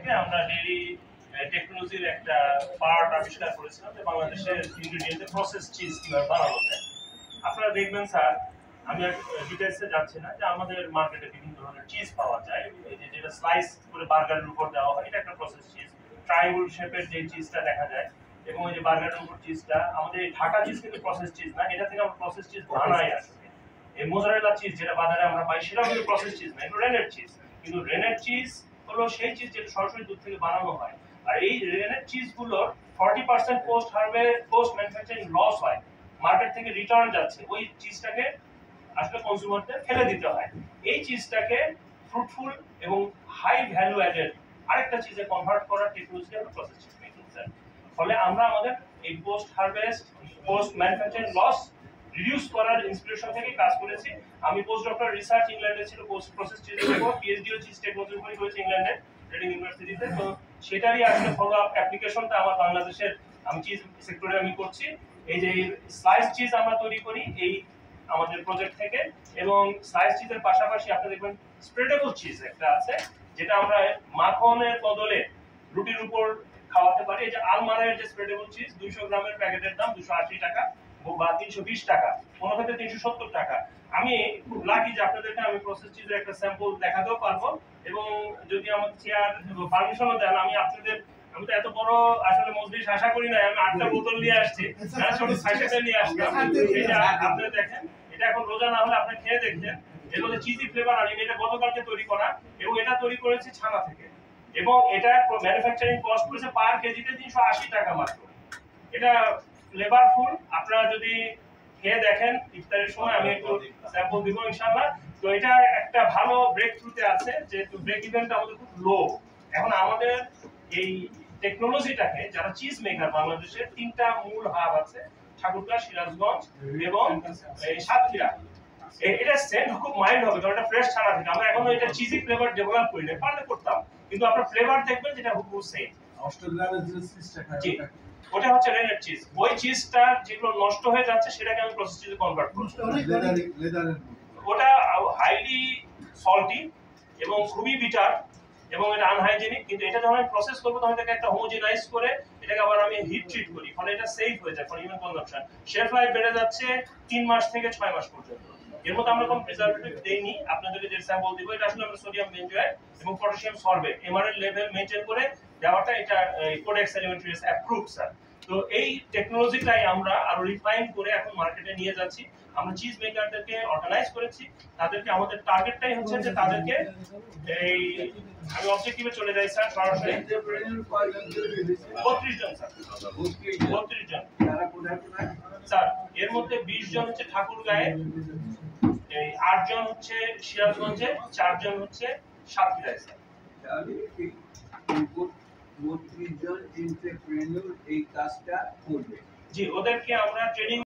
থেকে আমরা ডেইরি টেকনোলজির একটা পার্ট আবিষ্কার করেছিলাম যে বাংলাদেশের ইনগ্রেডিয়েন্টে প্রসেস চিজ কিভাবে বানানো যায়। আপনারা দেখবেন স্যার, আমি আর ডিটেলসে যাচ্ছি না, যে আমাদের মার্কেটে বিভিন্ন ধরনের চিজ পাওয়া যায়, যেটা স্লাইস করে বার্গারের উপর দেওয়া হয়, এটা একটা প্রসেস চিজ। ট্রায়াঙ্গল শেপের যে চিজটা দেখা যায়, এবং ওই যে বার্গারের উপর চিজটা, আমাদের এই ঢাকা চিজ কিন্তু প্রসেস চিজ না, এটা থেকে আমরা প্রসেস চিজ বানাই আসলে। এই মোজারেলা চিজ যেটা বাজারে আমরা পাই, সেটা কিন্তু প্রসেস চিজ না, এটা রেনেট চিজ। কিন্তু রেনেট চিজ হলো সেই চিজ যেটা সরাসরি দুধ থেকে বানানো হয়। আর এই রেনেট চিজগুলোর 40% পোস্ট ম্যানুফ্যাকচারিং লস হয়, মার্কেট থেকে রিটার্ন যাচ্ছে, ওই চিজটাকে আসলে কনজিউমারদের ফেলে দিতে হয়। এই চিজটাকে ফ্রুটফুল এবং হাই ভ্যালু অ্যাডেড আরেকটা চিজে কনভার্ট করার টেকনোলজি আমরা প্রসেস চিজ মেকিং স্যার। ফলে আমরা আমাদের এই পোস্ট ম্যানুফ্যাকচারিং লস রিডিউস করার ইন্সপিরেশন থেকে কাজ করেছি। আমি পোস্ট ডক্টর রিসার্চ ইংল্যান্ডে ছিল, পোস্ট প্রসেস চিজের উপর পিএইচডিও চিজ টেকনোলজির উপর করেছি ইংল্যান্ডে ট্রেডিং ইউনিভার্সিটিতে। তো সেটারই আসলে ফলো আপ অ্যাপ্লিকেশনটা আমার বাংলাদেশের আমি চিজ সেক্টরে আমি করছি। এই যে স্লাইস চিজ আমরা তৈরি করি এই আমাদের প্রজেক্ট থেকে, এবং স্লাইস চিজের পাশাপাশি আপনি দেখবেন স্প্রেডেবল চিজ একটা আছে, যেটা আমরা মাখনের বদলে রুটির উপর খাওয়াতে পারি। এই যে আলমারের যে স্প্রেডেবল চিজ 200 গ্রামের প্যাকেটের দাম 280 টাকা বা 320 টাকা, কোনো ক্ষেত্রে 370 টাকা। আমি খুব লাকি যে আপনাদেরকে আমি প্রসেস চিজের একটা স্যাম্পল দেখাতেও পারবো, এবং যদি আমার চেয়ার পারমিশনও দেন, আমি তো এত বড় আসলে মজলিস আশা করি না, আমি 8টা বোতল নিয়ে আসছি, ছোট সাইকেল নিয়ে আসছি। আপনারা দেখেন, এটা এখন রোজা না হলে আপনি খেয়ে দেখবেন, এর মধ্যে চিজি ফ্লেভার আছে। এটা গতকালকে তৈরি করা, এবং এটা তৈরি করেছি ছানা থেকে, এবং এটা ম্যানুফ্যাকচারিং কস্ট করেছে পার কেজিতে 380 টাকা মাত্র। এটা ফ্লেভারফুল, আপনারা যদি খেয়ে দেখেন ইফতারের সময়, আমি একটু স্যাম্পল দিব ইনশাআল্লাহ। তো এটা একটা ভালো ব্রেক থ্রুতে আছে, যেহেতু ব্রেক ইভেনটা আমাদের খুব লো। এখন আমাদের এই টেকনোলজিটাকে যারা চিজ মেকার, বাংলাদেশের 3টা মূল হাব আছে, ঠাকুরগাঁও, সিরাজগঞ্জ এবং সাতক্ষীরা। এটা সেন্ট খুব মাইল্ড হবে, কারণ এটা ফ্রেশ ছানা থেকে। আমরা এখনো এটা চিজি ফ্লেভার ডেভেলপ করি না, পারলে করতাম, কিন্তু আপনার ফ্লেভার দেখবেন যেটা হুবহু সেম। অস্ট্রেলিয়ার যে চিজটা খায় ওটা হচ্ছে রেনেট চিজ। ওই চিজটা যেগুলো নষ্ট হয়ে যাচ্ছে সেটাকে আমি প্রসেস চিজে কনভার্ট করছি। ওটা হাইলি সল্টি এবং খুবই বিটার, এবং এটা আনহাইজেনিক। কিন্তু এটা যখন আমি প্রসেস করবো, তখন এটাকে একটা হোমোজেনাইজ করে এটাকে আবার আমি হিট ট্রিট করি, ফলে এটা সেফ হয়ে যায় for human consumption. Shelf life বেড়ে যাচ্ছে 3 মাস থেকে 6 মাস পর্যন্ত। এর মধ্যে আমরা কোনো প্রিজারভেটিভ দেইনি। আপনাদেরকে যে স্যাম্পল দিব, এটা আসলে আমরা সোডিয়াম বেনজয়েড এবং potassium sorbate MRL level maintain করে দেওয়াটা, এটা কোডেক্স এলিমেন্টারিস অ্যাপ্রুভড স্যার। তো এই টেকনোলজিটাই আমরা আরো রিফাইন করে এখন মার্কেটে নিয়ে যাচ্ছি। আমরা চিজ মেকারদেরকে অর্গানাইজ করেছি, তাদেরকে আমাদের টার্গেটটাই হচ্ছে যে তাদেরকে এই, আমি অবজেক্টিভে চলে যাই স্যার, সরাসরি 32 জন স্যার, 32 জন স্যার। এর মধ্যে 20 জন হচ্ছে ঠাকুরগাঁয়ে, 8 জন হচ্ছে সিরাজগঞ্জে, 4 জন হচ্ছে সাতক্ষীরায় স্যার। 32 জন এন্টারপ্রেনিউর এই কাজটা করবে। জি, ওদেরকে আমরা ট্রেনিং